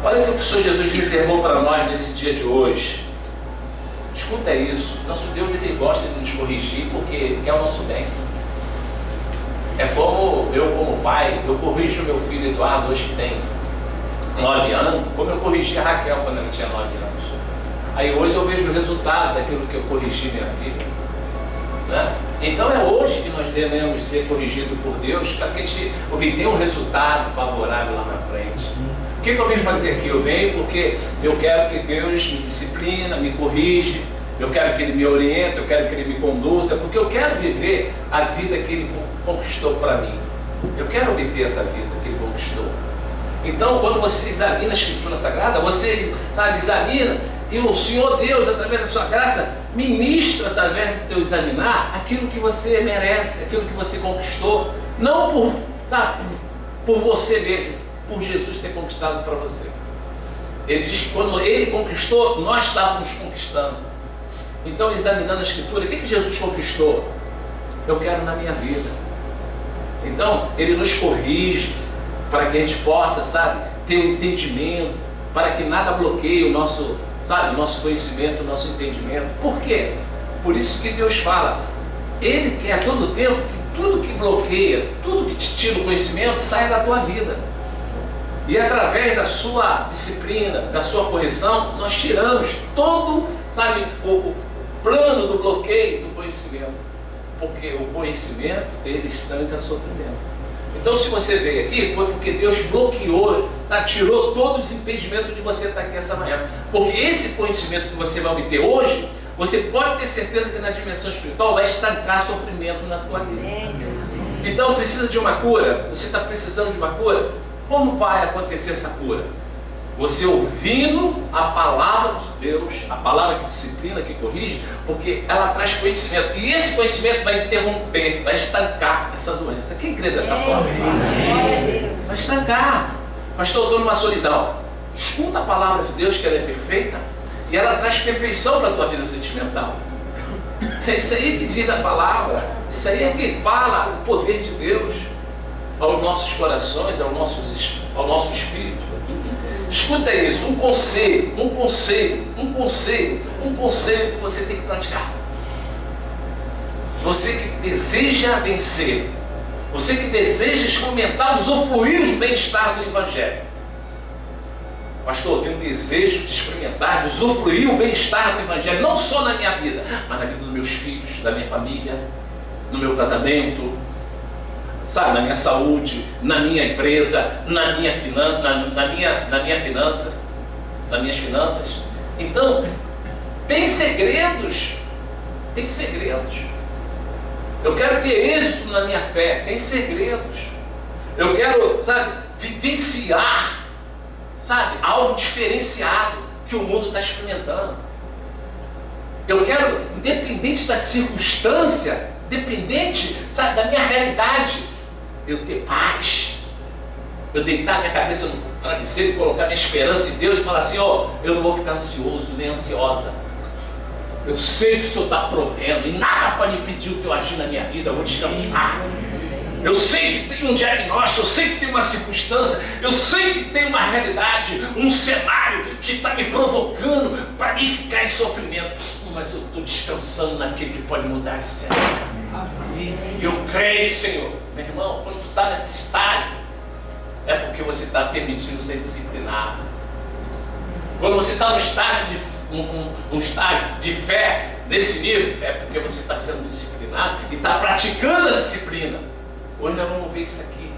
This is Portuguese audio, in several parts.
Olha o que o Senhor Jesus reservou para nós nesse dia de hoje. Escuta isso. Nosso Deus, Ele gosta de nos corrigir porque Ele quer o nosso bem. É como eu, como pai, eu corrijo meu filho Eduardo, hoje que tem 9 anos, como eu corrigi a Raquel quando ela tinha 9 anos. Aí hoje eu vejo o resultado daquilo que eu corrigi minha filha, né? Então é hoje que nós devemos ser corrigidos por Deus para que a gente obtenha um resultado favorável lá na frente. O que eu venho fazer aqui? Eu venho porque eu quero que Deus me disciplina, me corrige, eu quero que Ele me oriente, eu quero que Ele me conduza, porque eu quero viver a vida que Ele conquistou para mim. Eu quero obter essa vida que Ele conquistou. Então, quando você examina a Escritura Sagrada, você, sabe, examina, e o Senhor Deus, através da sua graça, ministra, através do teu examinar, aquilo que você merece, aquilo que você conquistou, não por, sabe, por você mesmo, por Jesus ter conquistado para você. Ele diz que quando Ele conquistou, nós estávamos conquistando. Então, examinando a Escritura, o que Jesus conquistou? Eu quero na minha vida. Então, Ele nos corrige, para que a gente possa, sabe, ter um entendimento, para que nada bloqueie o nosso, sabe, nosso conhecimento, o nosso entendimento. Por quê? Por isso que Deus fala, Ele quer a todo tempo que tudo que bloqueia, tudo que te tira o conhecimento, saia da tua vida. E através da sua disciplina, da sua correção, nós tiramos todo, sabe, o plano do bloqueio do conhecimento. Porque o conhecimento, ele estanca sofrimento. Então, se você veio aqui, foi porque Deus bloqueou, tá? Tirou todos os impedimentos de você estar aqui essa manhã. Porque esse conhecimento que você vai obter hoje, você pode ter certeza que na dimensão espiritual vai estancar sofrimento na tua vida. Então, precisa de uma cura? Você está precisando de uma cura? Como vai acontecer essa cura? Você ouvindo a palavra de Deus, a palavra que disciplina, que corrige, porque ela traz conhecimento. E esse conhecimento vai interromper, vai estancar essa doença. Quem crê dessa forma? Vai estancar. Pastor, eu estou numa solidão. Escuta a palavra de Deus, que ela é perfeita, e ela traz perfeição para a tua vida sentimental. É isso aí que diz a palavra. Isso aí é que fala o poder de Deus aos nossos corações, ao nosso espírito. Escuta isso, um conselho que você tem que praticar. Você que deseja vencer, você que deseja experimentar, usufruir os bem-estar do Evangelho. Pastor, eu tenho um desejo de experimentar, de usufruir o bem-estar do Evangelho, não só na minha vida, mas na vida dos meus filhos, da minha família, no meu casamento, sabe, na minha saúde, na minha empresa, nas minhas finanças. Então, tem segredos. Eu quero ter êxito na minha fé, tem segredos. Eu quero, sabe, vivenciar, sabe, algo diferenciado que o mundo está experimentando. Eu quero, independente da circunstância, independente, sabe, da minha realidade, eu ter paz, eu deitar minha cabeça no travesseiro e colocar minha esperança em Deus e falar assim, ó, eu não vou ficar ansioso nem ansiosa. Eu sei que o Senhor está provendo e nada pode impedir o que eu agir na minha vida, eu vou descansar. Eu sei que tem um diagnóstico, eu sei que tem uma circunstância, eu sei que tem uma realidade, um cenário que está me provocando para mim ficar em sofrimento. Mas eu estou descansando naquele que pode mudar esse cenário. Eu creio, Senhor. Meu irmão, quando tu está nesse estágio, é porque você está permitindo ser disciplinado. Quando você está no estágio um estágio de fé nesse nível, é porque você está sendo disciplinado e está praticando a disciplina. Hoje nós vamos ver isso aqui.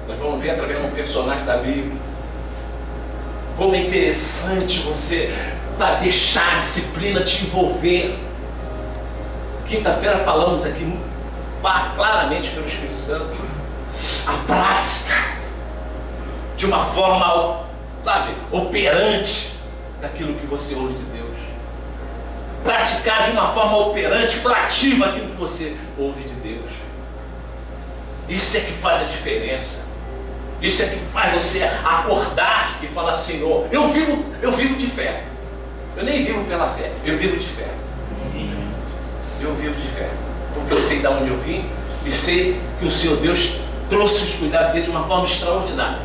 Nós vamos ver através de um personagem da Bíblia. Como é interessante você, sabe, deixar a disciplina te envolver. Quinta-feira falamos aqui claramente pelo Espírito Santo. A prática de uma forma, sabe, operante daquilo que você ouve de Deus. Praticar de uma forma operante, proativa aquilo que você ouve de Deus. Isso é que faz a diferença. Isso é que faz você acordar e falar, Senhor, eu vivo de fé. Eu nem vivo pela fé, eu vivo de fé. Eu vivo de fé, porque eu sei de onde eu vim e sei que o Senhor Deus trouxe os cuidados dele de uma forma extraordinária.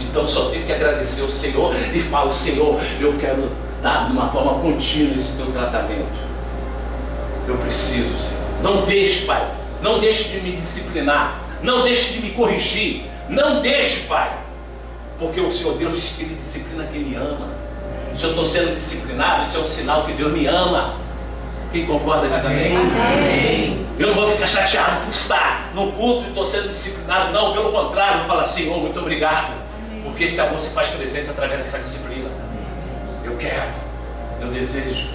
Então só tenho que agradecer ao Senhor e falo: Senhor, eu quero dar de uma forma contínua esse teu tratamento. Eu preciso, Senhor. Não deixe, Pai. Não deixe de me disciplinar. Não deixe de me corrigir. Não deixe, Pai. Porque o Senhor Deus diz que Ele disciplina quem me ama. Se eu estou sendo disciplinado, isso é um sinal que Deus me ama. Quem concorda, diga amém. Amém. Eu não vou ficar chateado por estar no culto e estou sendo disciplinado. Não, pelo contrário, eu falo: Senhor, muito obrigado. Porque esse amor se faz presente através dessa disciplina. Eu quero, eu desejo.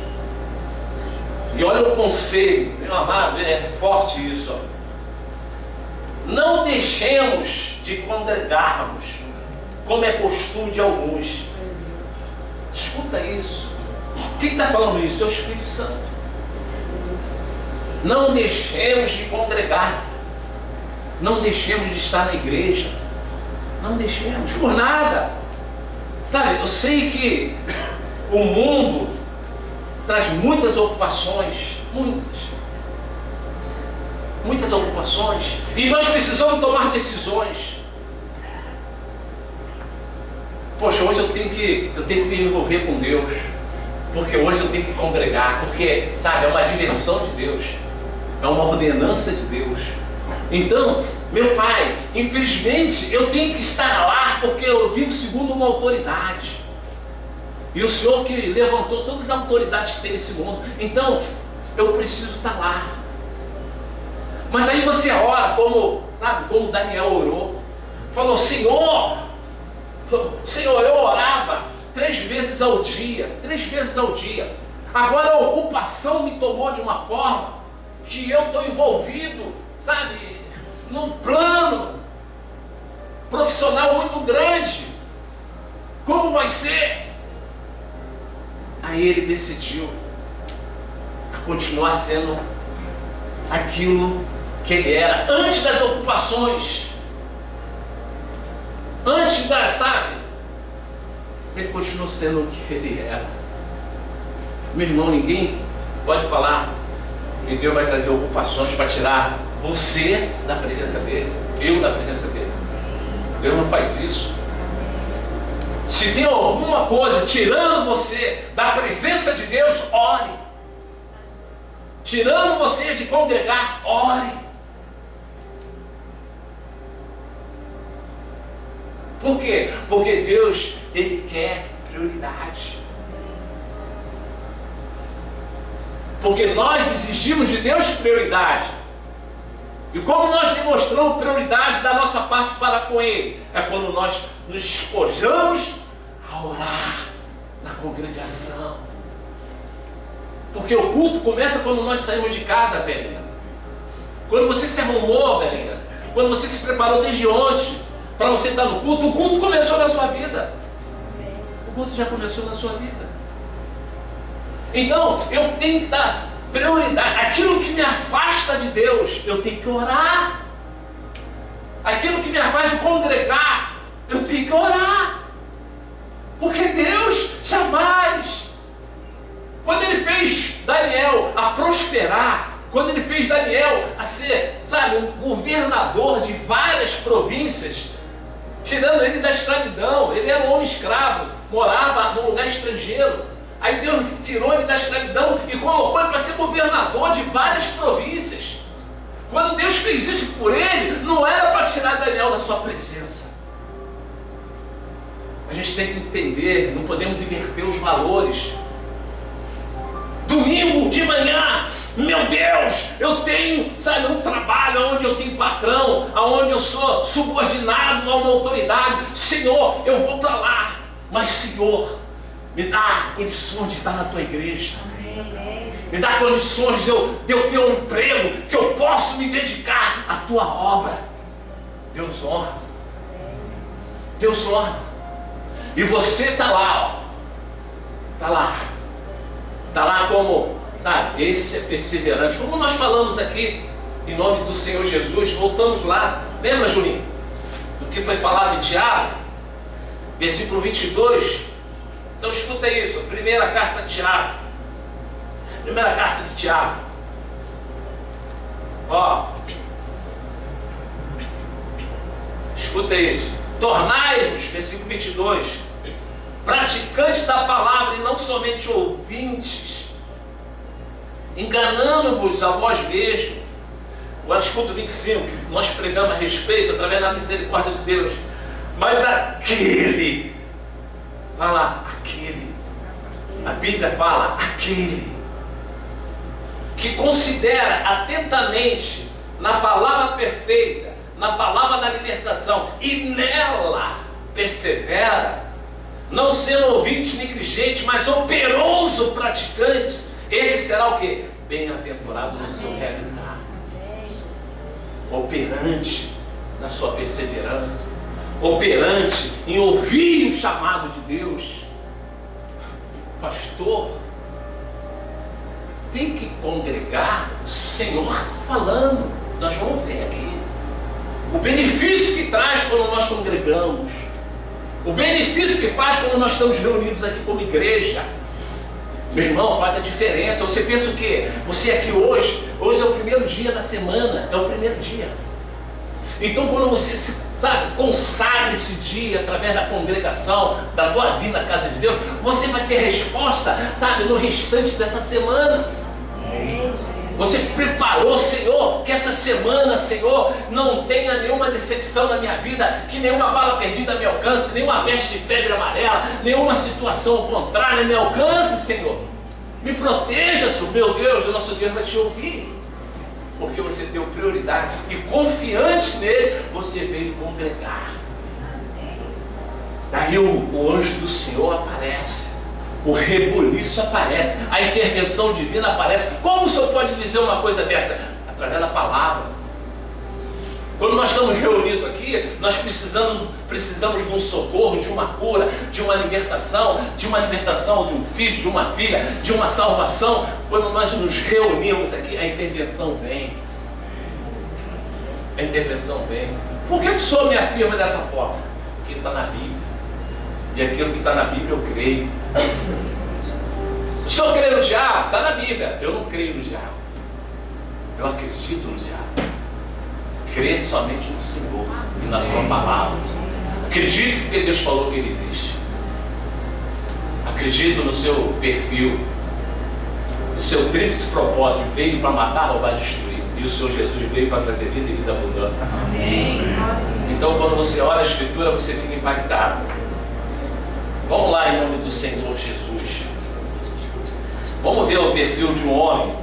E olha o conselho, meu amado, é forte isso. Ó. Não deixemos de congregarmos, como é costume de alguns. Escuta isso. Quem está falando isso? É o Espírito Santo. Não deixemos de congregar. Não deixemos de estar na igreja. Não deixemos por nada. Sabe, eu sei que o mundo traz muitas ocupações. Muitas ocupações. E nós precisamos tomar decisões. Poxa, hoje eu tenho que me envolver com Deus. Porque hoje eu tenho que congregar. Porque, sabe, é uma direção de Deus. É uma ordenança de Deus. Então, meu Pai, infelizmente eu tenho que estar lá porque eu vivo segundo uma autoridade. E o Senhor que levantou todas as autoridades que tem nesse mundo. Então, eu preciso estar lá. Mas aí você ora como, sabe, como Daniel orou. Falou: Senhor, eu orava 3 vezes ao dia. 3 vezes ao dia. Agora a ocupação me tomou de uma forma que eu estou envolvido, sabe, num plano profissional muito grande. Como vai ser? Aí ele decidiu continuar sendo aquilo que ele era antes das ocupações, antes da, sabe, ele continuou sendo o que ele era. Meu irmão, ninguém pode falar que Deus vai trazer ocupações para tirar você da presença dele, eu da presença dele. Deus não faz isso. Se tem alguma coisa tirando você da presença de Deus, ore. Tirando você de congregar, ore. Por quê? Porque Deus, Ele quer prioridade. Porque nós exigimos de Deus prioridade. E como nós demonstramos prioridade da nossa parte para com Ele? É quando nós nos despojamos a orar na congregação. Porque o culto começa quando nós saímos de casa, velhinha. Quando você se arrumou, velhinha. Quando você se preparou desde ontem para você estar no culto, o culto começou na sua vida. O culto já começou na sua vida. Então, eu tenho que dar prioridade. Aquilo que me afasta de Deus, eu tenho que orar. Aquilo que me afasta de congregar, eu tenho que orar. Porque Deus jamais, quando Ele fez Daniel a prosperar, quando Ele fez Daniel a ser, sabe, um governador de várias províncias, tirando ele da escravidão, ele era um homem escravo, morava num lugar estrangeiro. Aí Deus tirou ele da escravidão e colocou ele para ser governador de várias províncias. Quando Deus fez isso por ele, não era para tirar Daniel da sua presença. A gente tem que entender, não podemos inverter os valores. Domingo de manhã, meu Deus, eu tenho, sabe, um trabalho onde eu tenho patrão, onde eu sou subordinado a uma autoridade. Senhor, eu vou para lá, mas Senhor, me dá condições de estar na tua igreja. Me dá condições de eu ter um emprego que eu possa me dedicar à tua obra. Deus honra. Deus honra. E você está lá, ó. Está lá. Está lá como, sabe, esse é perseverante. Como nós falamos aqui, em nome do Senhor Jesus, voltamos lá. Lembra, Julinho? Do que foi falado em Tiago? Versículo 22. Então escuta isso, primeira carta de Tiago. Primeira carta de Tiago. Ó. Escuta isso. Tornai-vos, versículo 22, praticantes da palavra e não somente ouvintes, enganando-vos a vós mesmos. Agora escuta o 25, que nós pregamos a respeito através da misericórdia de Deus. Mas aquele, fala aquele, a Bíblia fala aquele, que considera atentamente na palavra perfeita, na palavra da libertação, e nela persevera, não sendo ouvinte negligente, mas operoso praticante, esse será o quê? Bem-aventurado no seu realizar. Operante na sua perseverança, operante em ouvir o chamado de Deus. Pastor, tem que congregar, o Senhor está falando, nós vamos ver aqui o benefício que traz quando nós congregamos, o benefício que faz quando nós estamos reunidos aqui como igreja. Meu irmão, faz a diferença. Você pensa o quê? Você aqui hoje é o primeiro dia da semana, é o primeiro dia. Então quando você consagra esse dia através da congregação, da tua vida na casa de Deus, você vai ter resposta, no restante dessa semana. Você preparou, Senhor, que essa semana, Senhor, não tenha nenhuma decepção na minha vida, que nenhuma bala perdida me alcance, nenhuma peste de febre amarela, nenhuma situação contrária me alcance, Senhor. Me proteja, Senhor, meu Deus, o nosso Deus vai te ouvir, porque você deu prioridade e confiante nele, você veio congregar. Daí o anjo do Senhor aparece. O rebuliço aparece, a intervenção divina aparece. Como o Senhor pode dizer uma coisa dessa? Através da palavra. Quando nós estamos reunidos aqui, nós precisamos de um socorro, de uma cura, de uma libertação de um filho, de uma filha, de uma salvação. Quando nós nos reunimos aqui, a intervenção vem. A intervenção vem. Por que o Senhor me afirma dessa forma? Porque está na Bíblia. E aquilo que está na Bíblia eu creio. O senhor crê no diabo? Está na Bíblia. Eu não creio no diabo. Eu acredito no diabo. Creio somente no Senhor e na sua palavra. Acredito porque Deus falou que ele existe. Acredito no seu perfil. O seu tríplice propósito veio para matar, roubar e destruir. E o Senhor Jesus veio para trazer vida e vida abundante. Amém. Então quando você olha a Escritura, você fica impactado. Vamos lá em nome do Senhor Jesus. Vamos ver o perfil de um homem.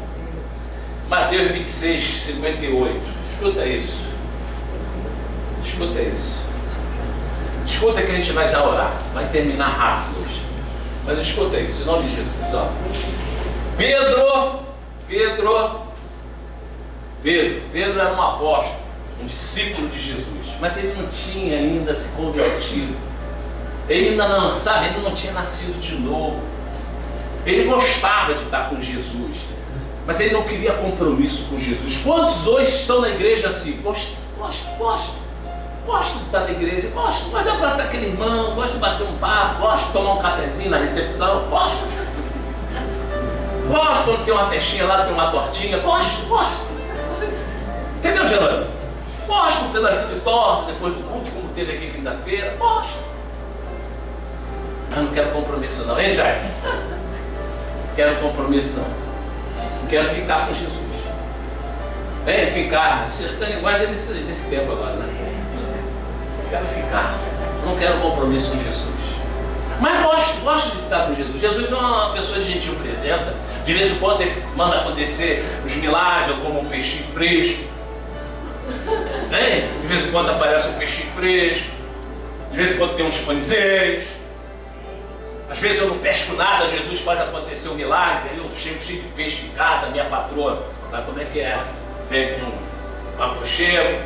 Mateus 26, 58. Escuta isso. Escuta isso. Escuta que a gente vai já orar. Vai terminar rápido hoje. Mas escuta isso, em nome de Jesus. Ó. Pedro era um apóstolo, um discípulo de Jesus. Mas ele não tinha ainda se convertido. Ele ainda não, ele não tinha nascido de novo. Ele gostava de estar com Jesus, mas ele não queria compromisso com Jesus. Quantos hoje estão na igreja assim? Gosto de estar na igreja, gosto de abraçar aquele irmão, gosto de bater um papo, gosto de tomar um cafezinho na recepção, gosto quando tem uma festinha lá, tem uma tortinha, gosto. Entendeu, Gerando? Gosto um pedacinho de torta depois do culto, como teve aqui quinta-feira, gosto. Mas não quero compromisso não, hein, Jair? Não quero compromisso não quero ficar com Jesus. Ficar, essa linguagem é desse tempo agora, né? Quero ficar, não quero compromisso com Jesus. Mas gosto de ficar com Jesus. Jesus é uma pessoa de gentil presença. De vez em quando ele manda acontecer os milagres, como um peixinho fresco. De vez em quando aparece um peixinho fresco. De vez em quando tem uns pãezinhos. Às vezes eu não pesco nada, Jesus faz acontecer um milagre, aí eu chego cheio de peixe em casa, minha patroa, sabe como é que é? Vem com um aconchego.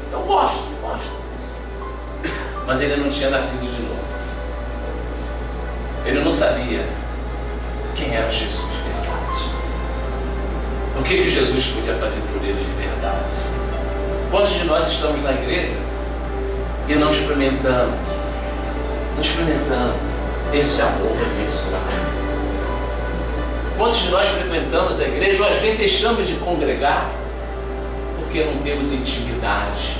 Então gosto. Mas ele não tinha nascido de novo. Ele não sabia quem era Jesus de verdade. O que Jesus podia fazer por ele de verdade. Quantos de nós estamos na igreja e não experimentamos esse amor mensurável? Quantos de nós frequentamos a igreja ou às vezes deixamos de congregar porque não temos intimidade?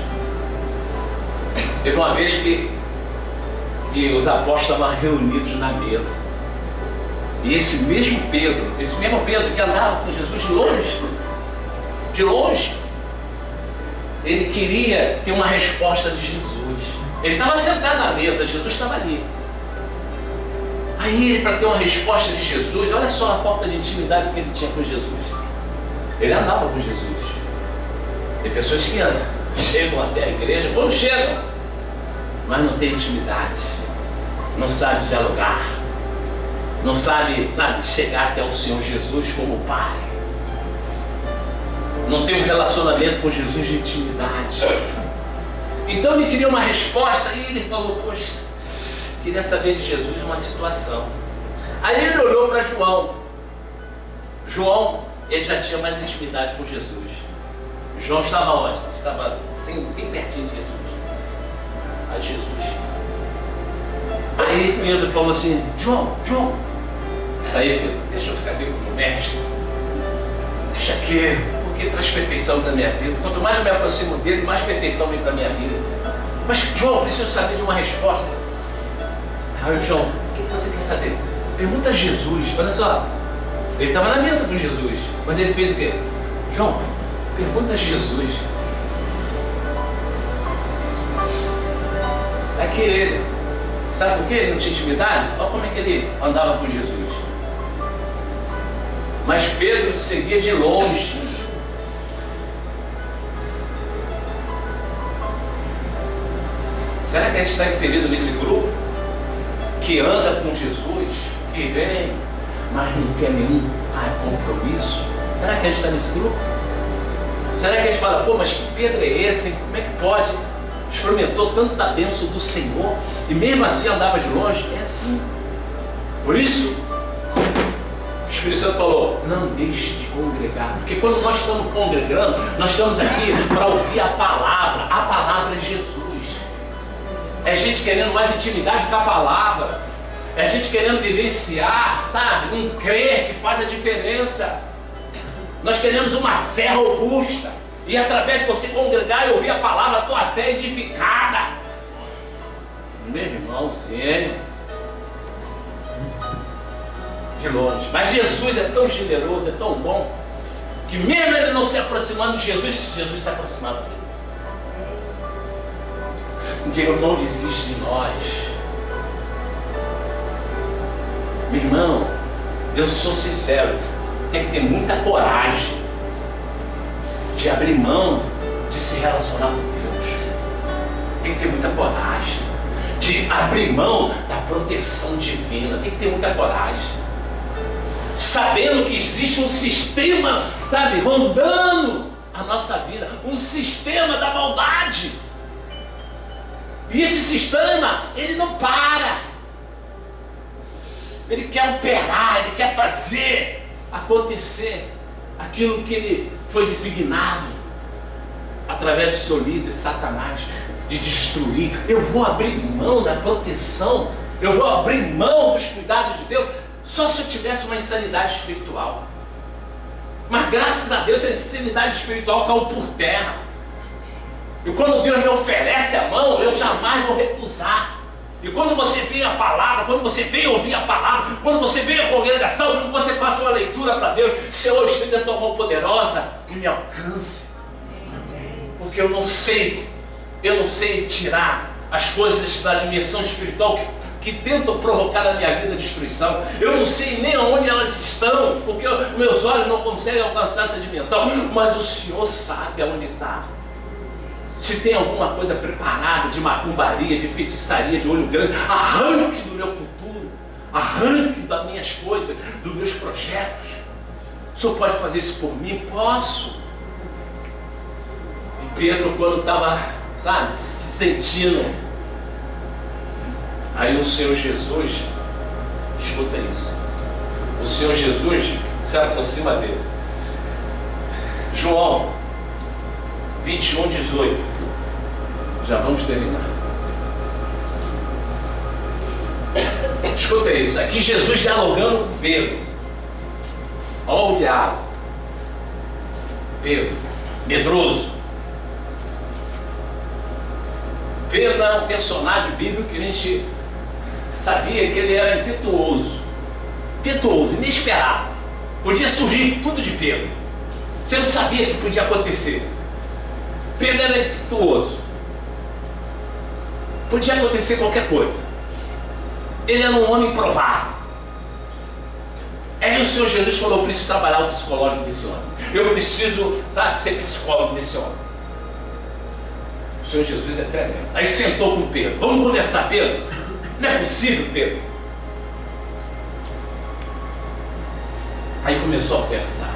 Teve uma vez que os apóstolos estavam reunidos na mesa. E esse mesmo Pedro que andava com Jesus de longe, ele queria ter uma resposta de Jesus. Ele estava sentado na mesa, Jesus estava ali. Aí, para ter uma resposta de Jesus, olha só a falta de intimidade que ele tinha com Jesus. Ele andava com Jesus. Tem pessoas que chegam até a igreja, quando chegam, mas não tem intimidade, não sabe dialogar, não sabe chegar até o Senhor Jesus como Pai, não tem um relacionamento com Jesus de intimidade. Então ele queria uma resposta e ele falou, poxa, queria saber de Jesus uma situação. Aí ele olhou para João, ele já tinha mais intimidade com Jesus. João estava onde? Estava bem pertinho de Jesus. Aí Pedro falou assim, João, peraí Pedro, deixa eu ficar aqui com o mestre, deixa aqui, porque traz perfeição na minha vida. Quanto mais eu me aproximo dele, mais perfeição vem para a minha vida. Mas João, eu preciso saber de uma resposta. Aí o João, o que você quer saber? Pergunta a Jesus. Olha só, ele estava na mesa com Jesus, mas ele fez o quê? João, pergunta a Jesus. Aqui ele, sabe por quê? Ele não tinha intimidade? Olha como é que ele andava com Jesus. Mas Pedro seguia de longe. Será que a gente está inserido nesse grupo que anda com Jesus, que vem, mas não quer nenhum compromisso? Será que a gente está nesse grupo? Será que a gente fala, pô, mas que Pedro é esse? Hein? Como é que pode? Experimentou tanta bênção do Senhor e mesmo assim andava de longe? É assim. Por isso, o Espírito Santo falou, não deixe de congregar, porque quando nós estamos congregando, nós estamos aqui para ouvir a palavra é Jesus. É gente querendo mais intimidade com a palavra, é gente querendo vivenciar, sabe, um crer que faz a diferença. Nós queremos uma fé robusta, e através de você congregar e ouvir a palavra, a tua fé é edificada. Meu irmãozinho, de longe. Mas Jesus é tão generoso, é tão bom, que mesmo ele não se aproximando de Jesus se aproximava dele. Deus não desiste de nós. Meu irmão, eu sou sincero, tem que ter muita coragem de abrir mão de se relacionar com Deus. Tem que ter muita coragem de abrir mão da proteção divina. Tem que ter muita coragem, sabendo que existe um sistema, sabe, rondando a nossa vida, um sistema da maldade. E esse sistema, ele não para. Ele quer operar, ele quer fazer acontecer aquilo que ele foi designado através do seu líder Satanás, de destruir. Eu vou abrir mão da proteção, eu vou abrir mão dos cuidados de Deus, só se eu tivesse uma insanidade espiritual. Mas graças a Deus, essa insanidade espiritual caiu por terra. E quando Deus me oferece a mão, eu jamais vou recusar. E quando você vem a palavra, quando você vem ouvir a palavra, quando você vem à congregação, você faça uma leitura para Deus, Senhor, estenda a tua mão poderosa e me alcance. Porque eu não sei tirar as coisas da dimensão espiritual que tentam provocar na minha vida destruição. Eu não sei nem onde elas estão, porque meus olhos não conseguem alcançar essa dimensão, mas o Senhor sabe aonde está. Se tem alguma coisa preparada de macumbaria, de feitiçaria, de olho grande, arranque do meu futuro, arranque das minhas coisas, dos meus projetos. O Senhor pode fazer isso por mim? Posso. E Pedro, quando estava, sabe, se sentindo, aí o Senhor Jesus, escuta isso, o Senhor Jesus se aproxima dele. João 21:18. Já vamos terminar. Escuta isso. Aqui Jesus dialogando com Pedro. Olha o diálogo. Pedro, medroso. Pedro era um personagem bíblico que a gente sabia que ele era impetuoso, inesperado. Podia surgir tudo de Pedro. Você não sabia que podia acontecer. Pedro era impetuoso. Podia acontecer qualquer coisa. Ele era um homem improvável. Aí o Senhor Jesus falou: eu preciso trabalhar o psicológico desse homem. Eu preciso, ser psicólogo desse homem. O Senhor Jesus é tremendo. Aí sentou com Pedro. Vamos conversar, Pedro? Não é possível, Pedro. Aí começou a pensar.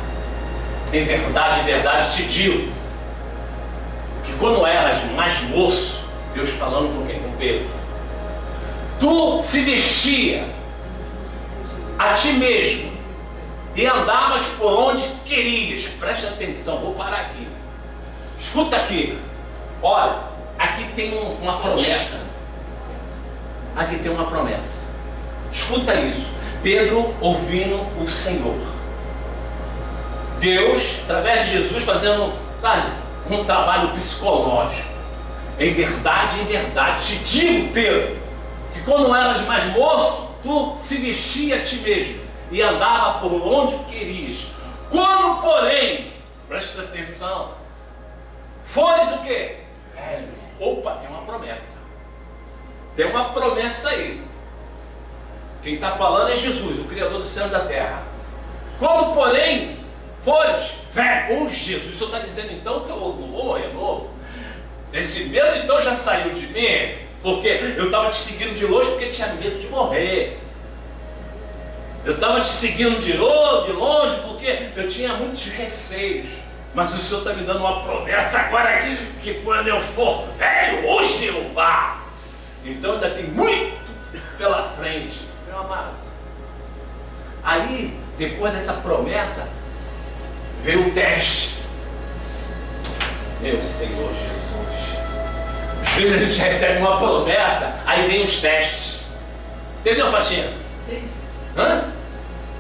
Em verdade te digo que quando eras mais moço, Deus falando com quem? Com Pedro. Tu se vestia a ti mesmo e andavas por onde querias. Preste atenção, vou parar aqui. Escuta aqui. Olha, aqui tem uma promessa. Aqui tem uma promessa. Escuta isso. Pedro ouvindo o Senhor. Deus, através de Jesus, fazendo, um trabalho psicológico. Em verdade, te digo, Pedro, que quando eras mais moço, tu se vestia a ti mesmo e andava por onde querias. Quando, porém, presta atenção, fores o quê? Velho. Opa, tem uma promessa. Tem uma promessa aí. Quem está falando é Jesus, o Criador dos céus e da terra. Quando, porém, fores velho, ou Jesus, o Senhor está dizendo então que eu não vou morrer novo? Esse medo então já saiu de mim, porque eu estava te seguindo de longe porque tinha medo de morrer. Eu estava te seguindo de longe porque eu tinha muitos receios. Mas o Senhor está me dando uma promessa agora que quando eu for velho, hoje eu vá. Então ainda tem muito pela frente, meu amado. Aí, depois dessa promessa, veio o teste. Meu Senhor Jesus. Às vezes a gente recebe uma promessa, aí vem os testes. Entendeu, Fatinha? Entendi. Hã?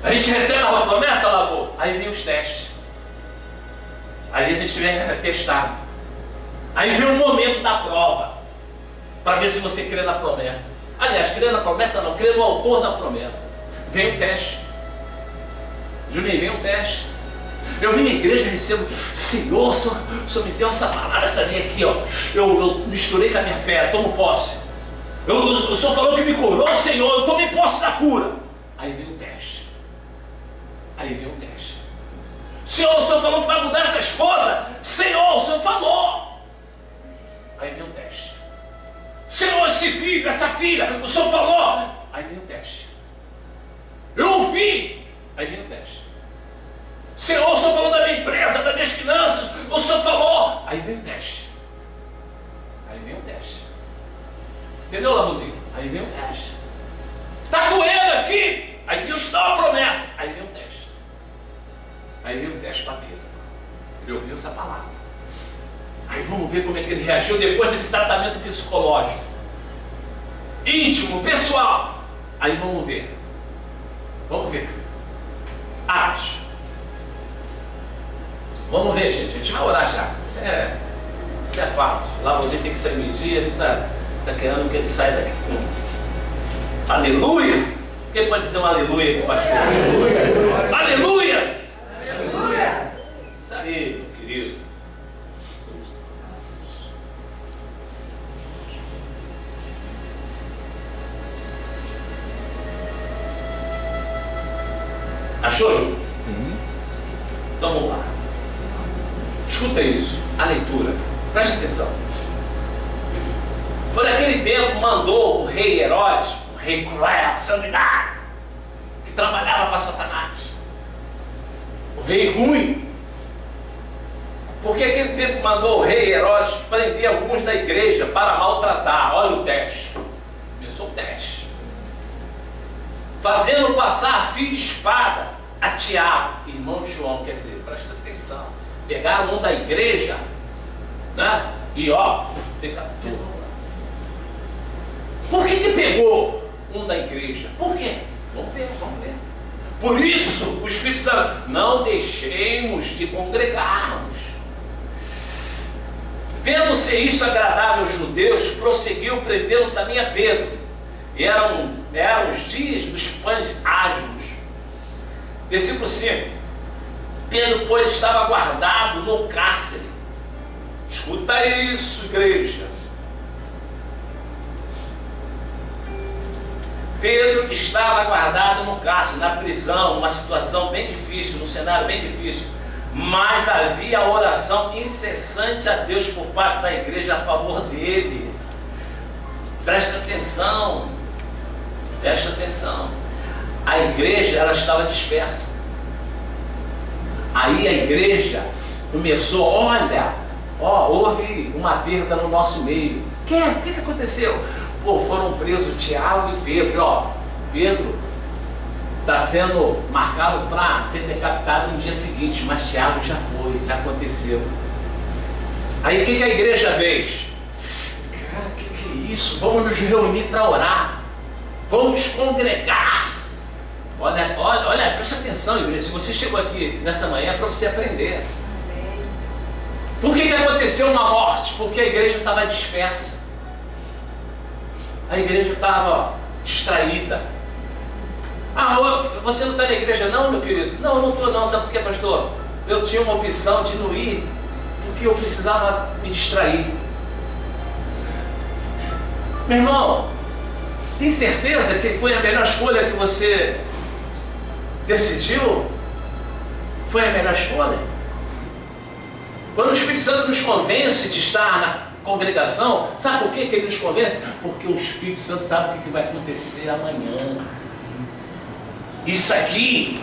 A gente recebe uma promessa, Lavô, aí vem os testes. Aí a gente vem testado. Aí vem o momento da prova, para ver se você crê na promessa. Aliás, crê na promessa não, crê no autor da promessa. Vem o teste. Juninho, vem um teste. Eu vim na igreja e recebo: Senhor, o Senhor me deu essa palavra, essa linha aqui, ó. Eu misturei com a minha fé, tomo posse. O Senhor falou que me curou, Senhor, eu tomei posse da cura. Aí vem o teste. Aí vem o teste. Senhor, o Senhor falou que vai mudar essa esposa. Senhor, o Senhor falou. Aí vem o teste. Senhor, esse filho, essa filha, o Senhor falou. Aí vem o teste. Eu ouvi. Aí vem o teste. Senhor, o Senhor falou da minha empresa, das minhas finanças, o Senhor falou. Aí vem o teste. Aí vem o teste. Entendeu, Lamuzinho? Aí vem o teste. Está doendo aqui. Aí Deus dá uma promessa. Aí vem o teste. Aí vem o teste para Pedro. Ele ouviu essa palavra. Aí vamos ver como é que ele reagiu depois desse tratamento psicológico. Íntimo, pessoal. Aí vamos ver. Vamos ver. Atos. Vamos ver, gente. A gente vai orar já. Isso é fato. Lá você tem que sair meio-dia. A gente está querendo que ele saia daqui. Aleluia! Quem pode dizer um aleluia aqui, pastor? Aleluia! Aleluia! Aleluia! Isso aí, meu querido. Achou, Ju? Sim. Então vamos lá. Escuta isso, a leitura. Preste atenção. Por aquele tempo mandou o rei Herodes, o rei cruel, sanguinário, que trabalhava para Satanás. O rei ruim. Porque aquele tempo mandou o rei Herodes prender alguns da igreja para maltratar. Olha o teste. Começou o teste. Fazendo passar a fio de espada a Tiago, irmão de João. Quer dizer, presta atenção. Pegaram um da igreja, né? E decapitou. Por que pegou um da igreja? Por quê? Vamos ver. Por isso, o Espírito Santo, não deixemos de congregarmos. Vendo ser isso agradável aos judeus, prosseguiu prendendo também a Pedro. E eram os dias dos pães asmos. Versículo 5. Pedro, pois, estava guardado no cárcere. Escuta isso, igreja. Pedro estava guardado no cárcere, na prisão, numa situação bem difícil, num cenário bem difícil. Mas havia oração incessante a Deus por parte da igreja a favor dele. Presta atenção. Presta atenção. A igreja, ela estava dispersa. Aí a igreja começou, houve uma perda no nosso meio. O que aconteceu? Foram presos Tiago e Pedro. Pedro está sendo marcado para ser decapitado no dia seguinte, mas Tiago já foi, já aconteceu. Aí o que a igreja fez? Cara, o que é isso? Vamos nos reunir para orar. Vamos congregar. Olha, preste atenção, igreja. Se você chegou aqui nessa manhã é para você aprender. Por que aconteceu uma morte? Porque a igreja estava dispersa. A igreja estava distraída. Você não está na igreja não, meu querido? Não, não estou não. Sabe por quê, pastor? Eu tinha uma opção de não ir, porque eu precisava me distrair. Meu irmão, tem certeza que foi a melhor escolha que você decidiu? Foi a melhor escolha? Quando o Espírito Santo nos convence de estar na congregação, sabe por que ele nos convence? Porque o Espírito Santo sabe o que vai acontecer amanhã. Isso aqui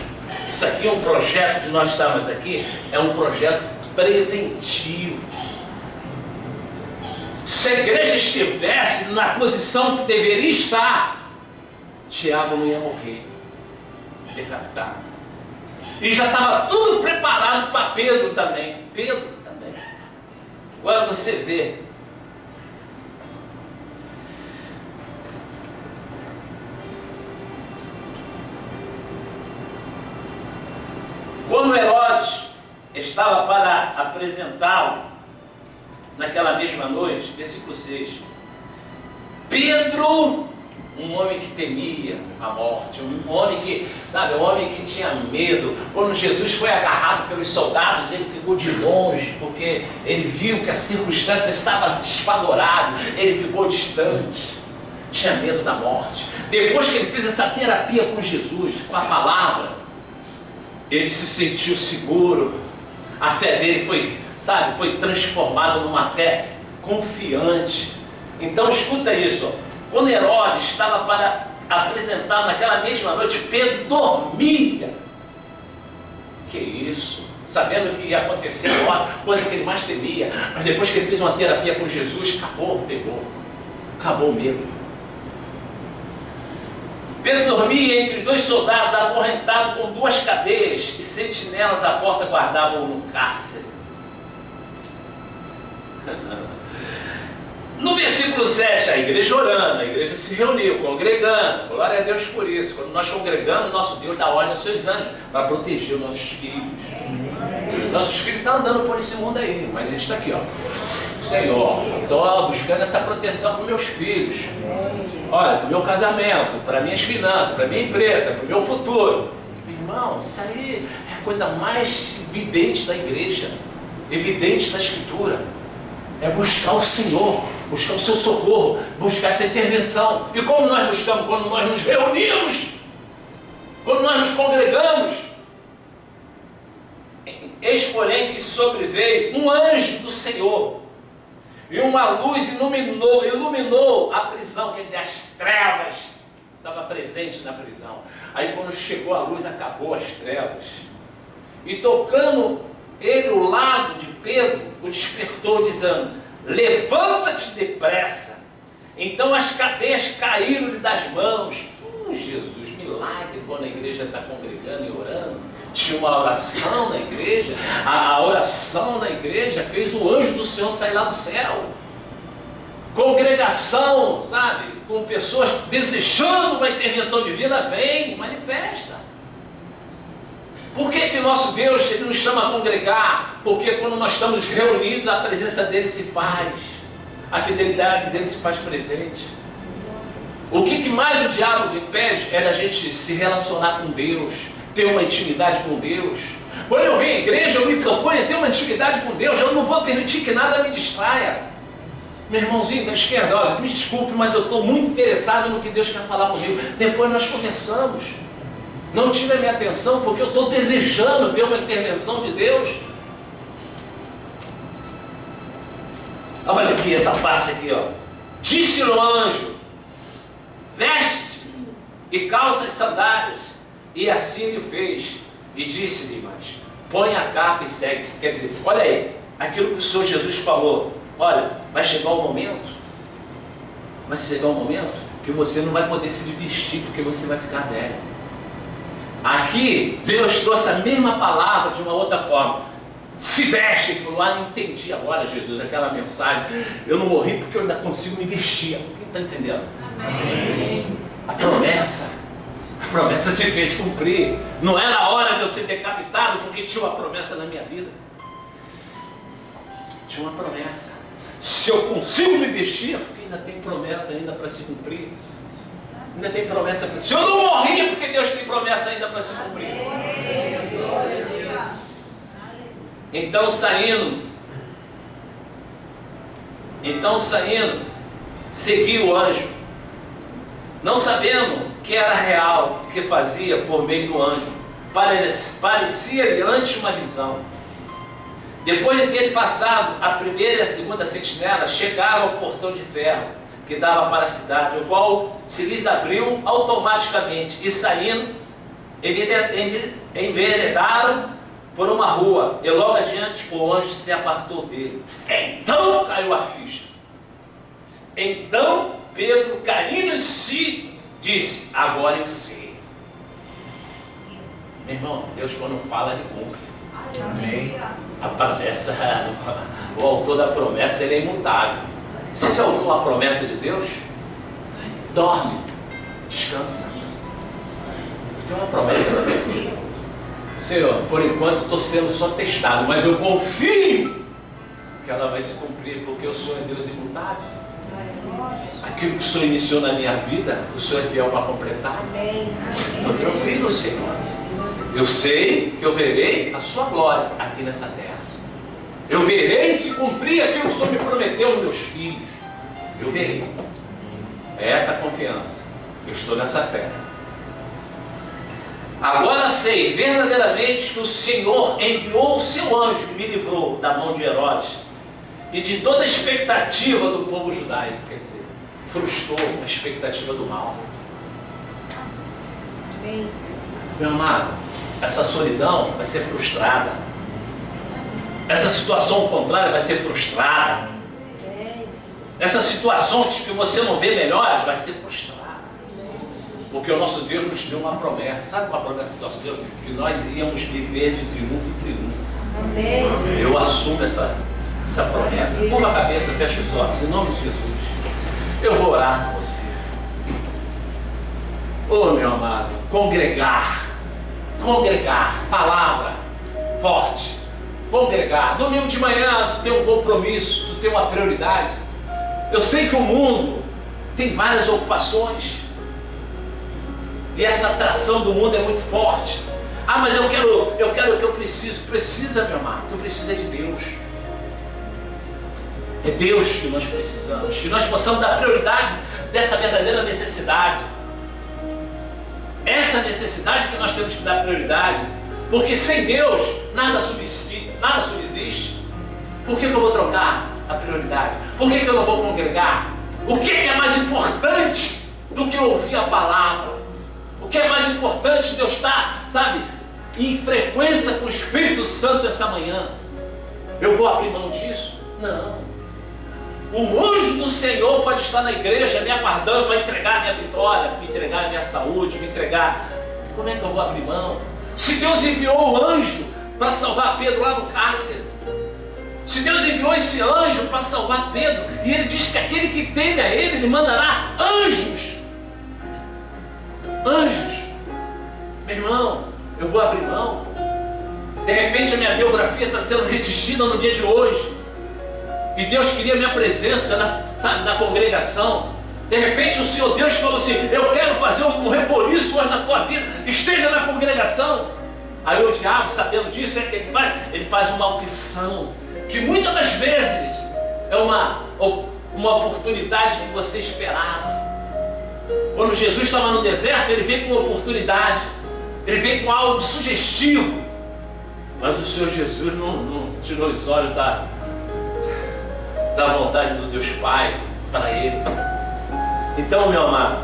é um projeto de nós estarmos aqui, é um projeto preventivo. Se a igreja estivesse na posição que deveria estar, Tiago não ia morrer, decapitado. E já estava tudo preparado para Pedro também. Agora você vê. Quando Herodes estava para apresentá-lo, naquela mesma noite, versículo 6, Pedro, um homem que temia a morte, um homem que tinha medo. Quando Jesus foi agarrado pelos soldados, ele ficou de longe, porque ele viu que a circunstância estava desfavorada, ele ficou distante, tinha medo da morte. Depois que ele fez essa terapia com Jesus, com a palavra, ele se sentiu seguro, a fé dele foi transformada numa fé confiante. Então escuta isso, quando Herodes estava para apresentar naquela mesma noite, Pedro dormia. Que isso? Sabendo que ia acontecer agora, coisa que ele mais temia, mas depois que ele fez uma terapia com Jesus, acabou o medo. Pedro dormia entre dois soldados, acorrentado com 2 cadeias, e sentinelas à porta guardavam no cárcere. No versículo 7, a igreja orando, a igreja se reuniu, congregando. Glória a Deus por isso. Quando nós congregamos, nosso Deus dá ordem aos seus anjos para proteger os nossos filhos. Nossos filhos estão andando por esse mundo aí, mas a gente está aqui, Senhor, estou buscando essa proteção para os meus filhos. Olha, para o meu casamento, para minhas finanças, para minha empresa, para o meu futuro. Irmão, isso aí é a coisa mais evidente da igreja, evidente da Escritura. É buscar o Senhor, buscar o seu socorro, buscar essa intervenção. E como nós buscamos? Quando nós nos reunimos, quando nós nos congregamos. Eis, porém, que sobreveio um anjo do Senhor, e uma luz iluminou a prisão, quer dizer, as trevas estavam presentes na prisão. Aí quando chegou a luz, acabou as trevas. E tocando ele o lado de Pedro, o despertou, dizendo: levanta-te depressa. Então as cadeias caíram-lhe das mãos. Jesus, milagre quando a igreja está congregando e orando. Tinha uma oração na igreja. A oração na igreja fez o anjo do Senhor sair lá do céu. Congregação, com pessoas desejando uma intervenção divina, vem, manifesta. Por que o nosso Deus ele nos chama a congregar? Porque quando nós estamos reunidos, a presença dele se faz, a fidelidade dele se faz presente. O que mais o diabo me pede é da gente se relacionar com Deus, ter uma intimidade com Deus. Quando eu venho à igreja, eu me proponho a ter uma intimidade com Deus, eu não vou permitir que nada me distraia. Meu irmãozinho da esquerda, olha, me desculpe, mas eu estou muito interessado no que Deus quer falar comigo. Depois nós conversamos. Não tire a minha atenção, porque eu estou desejando ver uma intervenção de Deus. Olha aqui, essa parte aqui, ó. Disse-lhe o anjo: veste-te e calça as sandálias. E assim lhe fez. E disse-lhe: mas põe a capa e segue. Quer dizer, olha aí, aquilo que o Senhor Jesus falou. Olha, vai chegar um momento que você não vai poder se vestir, porque você vai ficar velho. Aqui, Deus trouxe a mesma palavra de uma outra forma. Se veste. Ele falou: não entendi agora, Jesus, aquela mensagem. Eu não morri porque eu ainda consigo me vestir. Quem está entendendo? Amém. A promessa se fez cumprir. Não era a hora de eu ser decapitado, porque tinha uma promessa na minha vida. Tinha uma promessa. Se eu consigo me vestir, é porque ainda tem promessa ainda para se cumprir. Ainda tem promessa para se. Se eu não morri, é porque Deus tem promessa ainda para se cumprir. Então saindo, segui o anjo, não sabendo que era real o que fazia por meio do anjo. Parecia-lhe antes uma visão. Depois de ter passado a primeira e a segunda sentinela, chegaram ao portão de ferro que dava para a cidade, o qual se lhes abriu automaticamente, e saindo, enveredaram por uma rua, e logo adiante o anjo se apartou dele. Então caiu a ficha. Então Pedro, caindo em si, disse: agora eu sei. Meu irmão, Deus quando fala, ele cumpre. Amém. A promessa, o autor da promessa, ele é imutável. Você já ouviu a promessa de Deus? Dorme, descansa. Tem uma promessa da minha vida. Senhor, por enquanto estou sendo só testado, mas eu confio que ela vai se cumprir, porque o Senhor é Deus imutável. Aquilo que o Senhor iniciou na minha vida, o Senhor é fiel para completar. Eu tranquilo, Senhor. Eu sei que eu verei a sua glória aqui nessa terra. Eu verei se cumprir aquilo que o Senhor me prometeu aos meus filhos. Eu verei. É essa a confiança. Eu estou nessa fé. Agora sei verdadeiramente que o Senhor enviou o seu anjo e me livrou da mão de Herodes e de toda a expectativa do povo judaico. Quer dizer, frustrou a expectativa do mal. Meu amado, essa solidão vai ser frustrada. Essa situação contrária vai ser frustrada. Essas situações que você não vê melhores vai ser frustrada. Porque o nosso Deus nos deu uma promessa. Sabe qual a promessa do nosso Deus? Que nós íamos viver de triunfo em triunfo. Amém. Eu assumo essa promessa. Curva a cabeça, fecha os olhos. Em nome de Jesus. Eu vou orar com você. Oh, meu amado, congregar, palavra forte, congregar. Domingo de manhã tu tem um compromisso, tu tem uma prioridade. Eu sei que o mundo tem várias ocupações e essa atração do mundo é muito forte. Ah, mas eu preciso. Precisa, meu amado, tu precisa de Deus. É Deus que nós precisamos, que nós possamos dar prioridade dessa verdadeira necessidade. Essa necessidade que nós temos que dar prioridade, porque sem Deus nada subsiste. Por que eu vou trocar a prioridade? Por que eu não vou congregar? O que é mais importante do que ouvir a palavra? O que é mais importante de eu estar, em frequência com o Espírito Santo essa manhã? Eu vou abrir mão disso? Não. O anjo do Senhor pode estar na igreja me aguardando para entregar a minha vitória, me entregar a minha saúde, me entregar. Como é que eu vou abrir mão? Se Deus enviou o anjo para salvar Pedro lá no cárcere, se Deus enviou esse anjo para salvar Pedro, e ele diz que aquele que teme a ele mandará anjos. Anjos. Meu irmão, eu vou abrir mão. De repente a minha biografia está sendo redigida no dia de hoje. E Deus queria a minha presença na congregação. De repente o Senhor Deus falou assim: eu quero fazer um reboliço hoje na tua vida, esteja na congregação. Aí o diabo, sabendo disso, é que ele faz uma opção, que muitas das vezes é uma oportunidade que você esperava. Quando Jesus estava no deserto, ele veio com uma oportunidade, ele veio com algo sugestivo. Mas o Senhor Jesus não tirou os olhos da vontade do Deus Pai para ele. Então, meu amado,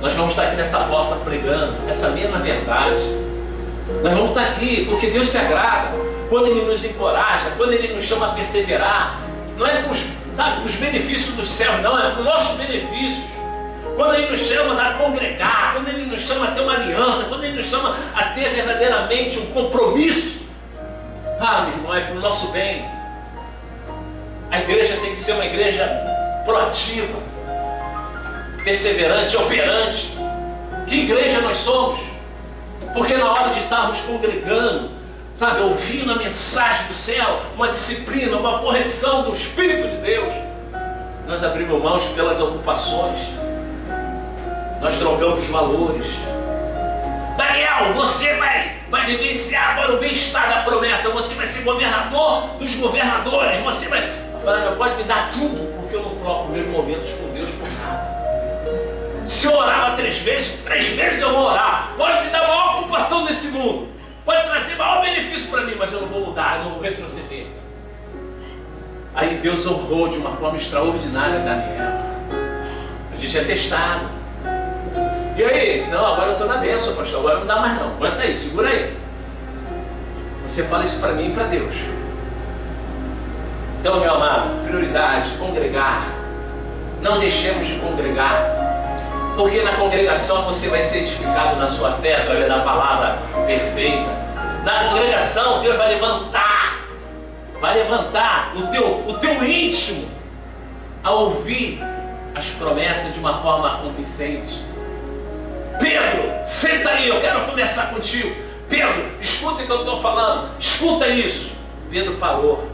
nós vamos estar aqui nessa porta pregando essa mesma verdade. Nós vamos estar aqui porque Deus se agrada quando Ele nos encoraja, quando Ele nos chama a perseverar. Não é para os benefícios do céu, não, é para os nossos benefícios. Quando Ele nos chama a congregar, quando Ele nos chama a ter uma aliança, quando Ele nos chama a ter verdadeiramente um compromisso, meu irmão, é para o nosso bem. A igreja tem que ser uma igreja proativa, perseverante, operante. Que igreja nós somos? Porque na hora de estarmos congregando, ouvindo a mensagem do céu, uma disciplina, uma correção do Espírito de Deus, nós abrimos mãos pelas ocupações, nós trocamos valores. Daniel, você vai vivenciar agora o bem-estar da promessa, você vai ser governador dos governadores, você pode me dar tudo, porque eu não troco meus momentos com Deus por nada. Se eu orava 3 vezes eu vou orar. Pode me dar a maior ocupação desse mundo, pode trazer maior benefício para mim, mas eu não vou mudar, eu não vou retroceder. Aí Deus honrou de uma forma extraordinária Daniel. A gente é testado. E aí? Não, agora eu estou na bênção, pastor, agora não dá mais não. Aguenta aí, segura aí. Você fala isso para mim e para Deus. Então, meu amado, prioridade, congregar. Não deixemos de congregar. Porque na congregação você vai ser edificado na sua fé através da palavra perfeita. Na congregação Deus vai levantar o teu íntimo a ouvir as promessas de uma forma convincente. Pedro, senta aí, eu quero conversar contigo. Pedro, escuta o que eu estou falando, escuta isso. Pedro parou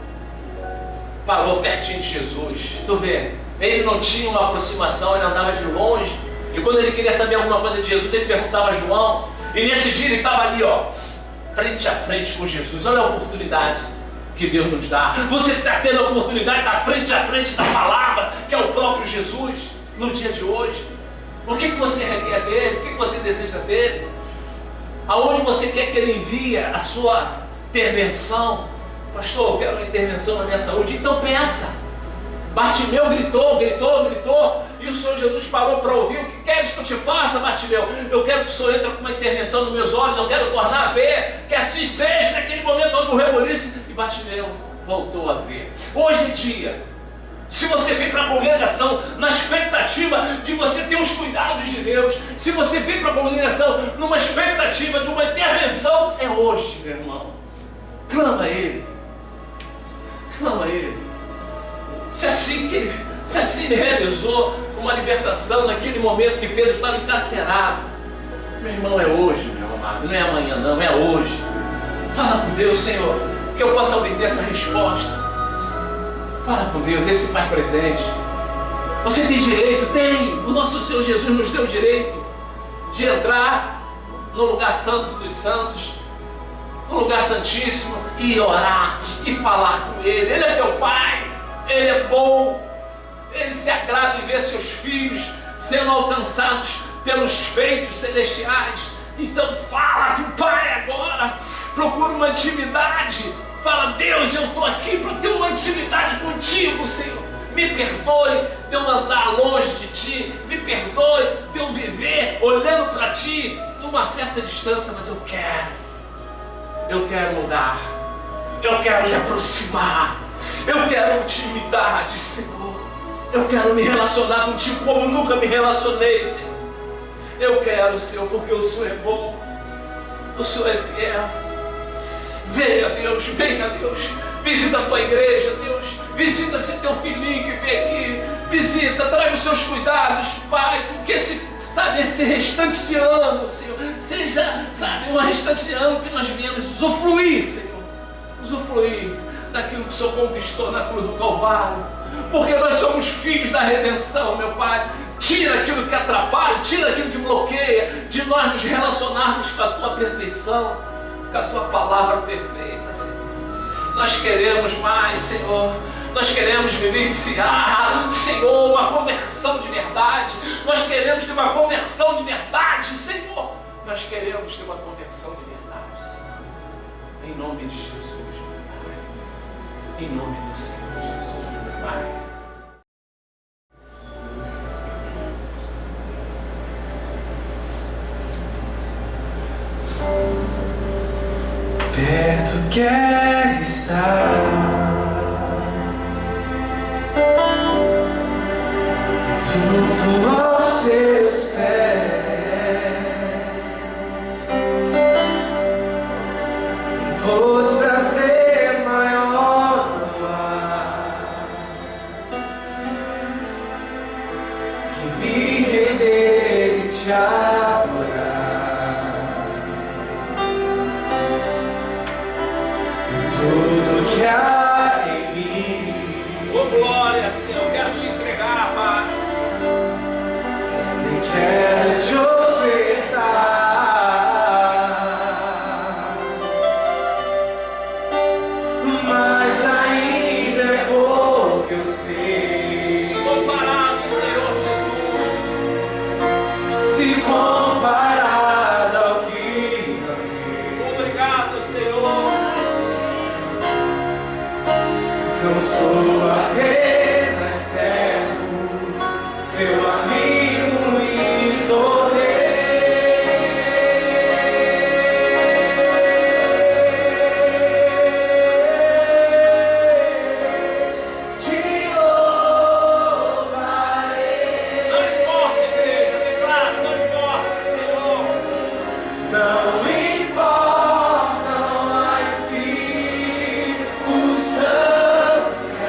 pertinho de Jesus. Tu vê, ele não tinha uma aproximação, ele andava de longe. E quando ele queria saber alguma coisa de Jesus, ele perguntava a João. E nesse dia ele estava ali, frente a frente com Jesus. Olha a oportunidade que Deus nos dá. Você está tendo a oportunidade de estar frente a frente da palavra, que é o próprio Jesus, no dia de hoje. O que você requer dele? O que você deseja dele? Aonde você quer que ele envie a sua intervenção? Pastor, eu quero uma intervenção na minha saúde. Então peça. Bartimeu gritou, e o Senhor Jesus parou para ouvir. O que queres que eu te faça, Bartimeu? Eu quero que o Senhor entre com uma intervenção nos meus olhos, eu quero tornar a ver, que assim seja. Naquele momento houve um reboliço e Bartimeu voltou a ver. Hoje em dia, se você vem para a congregação na expectativa de você ter os cuidados de Deus, se você vem para a congregação numa expectativa de uma intervenção, é hoje, meu irmão. Clama a Ele. Se assim ele realizou uma libertação naquele momento que Pedro estava encarcerado, meu irmão, é hoje, meu amado, não é amanhã não, é hoje. Fala com Deus, Senhor, que eu possa obter essa resposta. Fala com Deus, Ele se faz presente. Você tem direito, tem. O nosso Senhor Jesus nos deu o direito de entrar no lugar santo dos santos, no lugar santíssimo, e orar, e falar com Ele. Ele é teu Pai, Ele é bom, Ele se agrada em ver seus filhos sendo alcançados pelos feitos celestiais. Então fala com o Pai agora, procura uma intimidade. Fala, Deus, eu estou aqui para ter uma intimidade contigo, Senhor. Me perdoe de eu andar longe de Ti, me perdoe de eu viver olhando para Ti numa certa distância, mas eu quero mudar, eu quero me aproximar, eu quero intimidade, Senhor. Eu quero me relacionar contigo como nunca me relacionei, Senhor. Eu quero, Senhor, porque o Senhor é bom, o Senhor é fiel. Venha, Deus, visita a tua igreja, Deus, visita esse teu filhinho que vem aqui, visita, traga os seus cuidados, Pai, que esse sabe, esse restante de ano, Senhor, seja, sabe, um restante de ano que nós viemos usufruir, Senhor, usufruir daquilo que o Senhor conquistou na cruz do Calvário, porque nós somos filhos da redenção, meu Pai. Tira aquilo que atrapalha, tira aquilo que bloqueia, de nós nos relacionarmos com a Tua perfeição, com a Tua palavra perfeita, Senhor. Nós queremos mais, Senhor. Nós queremos vivenciar, Senhor, uma conversão de verdade. Nós queremos ter uma conversão de verdade, Senhor. Nós queremos ter uma conversão de verdade, Senhor. Em nome de Jesus, meu Pai. Em nome do Senhor Jesus, meu Pai. Perto quero estar, junto aos seus pés, pois prazer maior não há que me render e te adorar. Tudo que há em mim, Oh glória, Senhor, eu quero te entregar, Pai. e quero te ofertar, mas ainda é pouco eu sei, Comparado, Senhor Jesus. se comparado ao que amei. Obrigado, Senhor. Não sou apenas servo, seu amigo me tornei. Te louvarei. Não importa, igreja, declara, não importa, Senhor. Não importam as circunstâncias,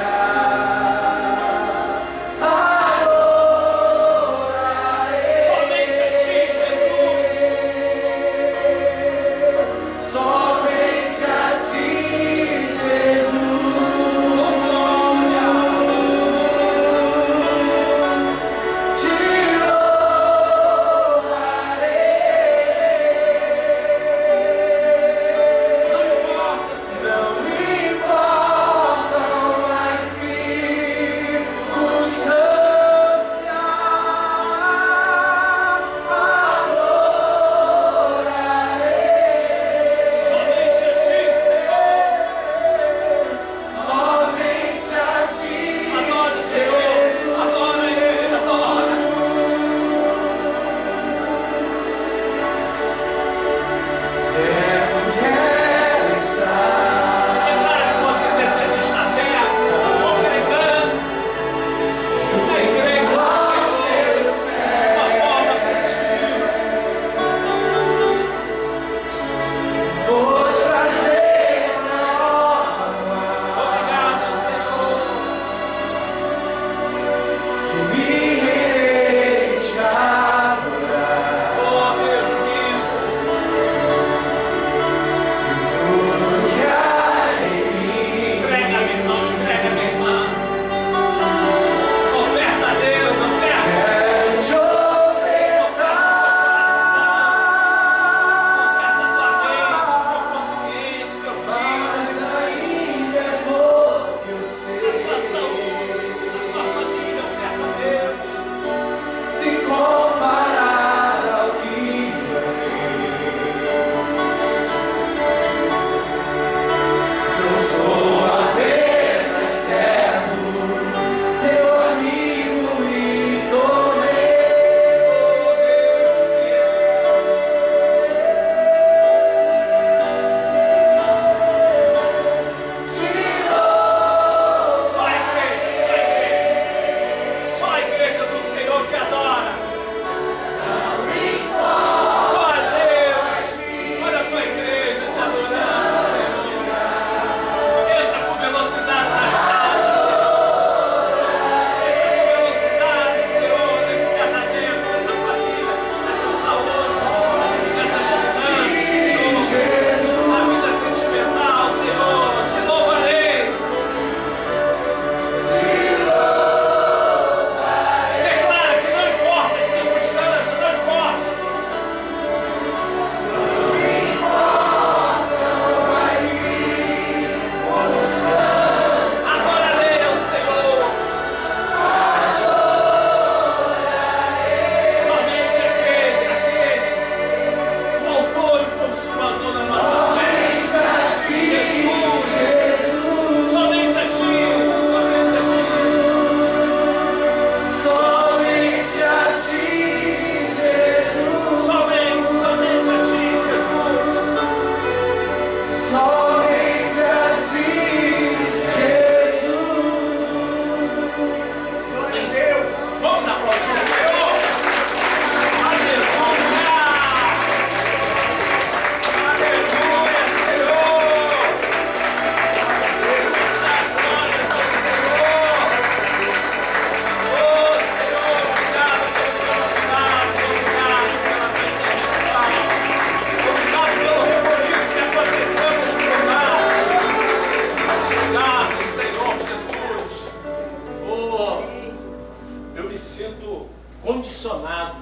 chamado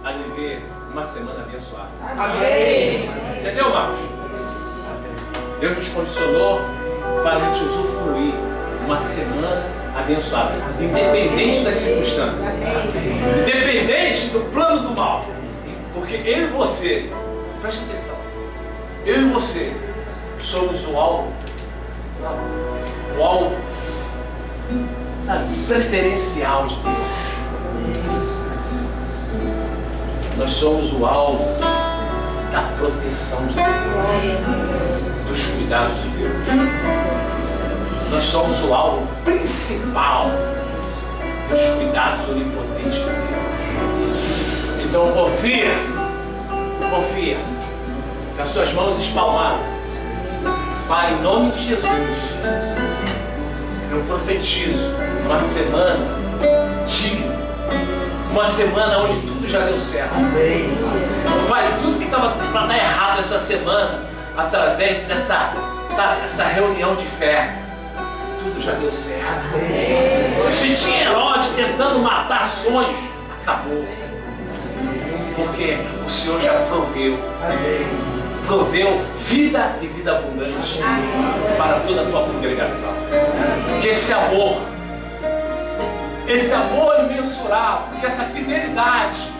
a viver uma semana abençoada. Amém. Entendeu, Marcos? Deus nos condicionou para a gente usufruir uma semana abençoada, independente das circunstâncias, independente do plano do mal, porque eu e você, preste atenção, eu e você somos o alvo, sabe, preferencial de Deus. Nós somos o alvo da proteção de Deus, dos cuidados de Deus. Nós somos o alvo principal dos cuidados onipotentes de Deus. Então confia com as suas mãos espalmadas. Pai, em nome de Jesus, eu profetizo uma semana digna, uma semana onde tudo já deu certo. Pai, tudo que estava para dar errado essa semana, através dessa, sabe, essa reunião de fé, tudo já deu certo. Se tinha Herodes tentando matar sonhos, acabou. Porque o Senhor já proveu. Proveu vida e vida abundante para toda a tua congregação. Que esse amor imensurável, que essa fidelidade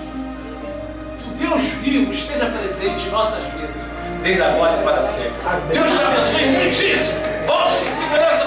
do Deus vivo esteja presente em nossas vidas, desde agora e para sempre. Deus te abençoe muitíssimo. Volte em segurança.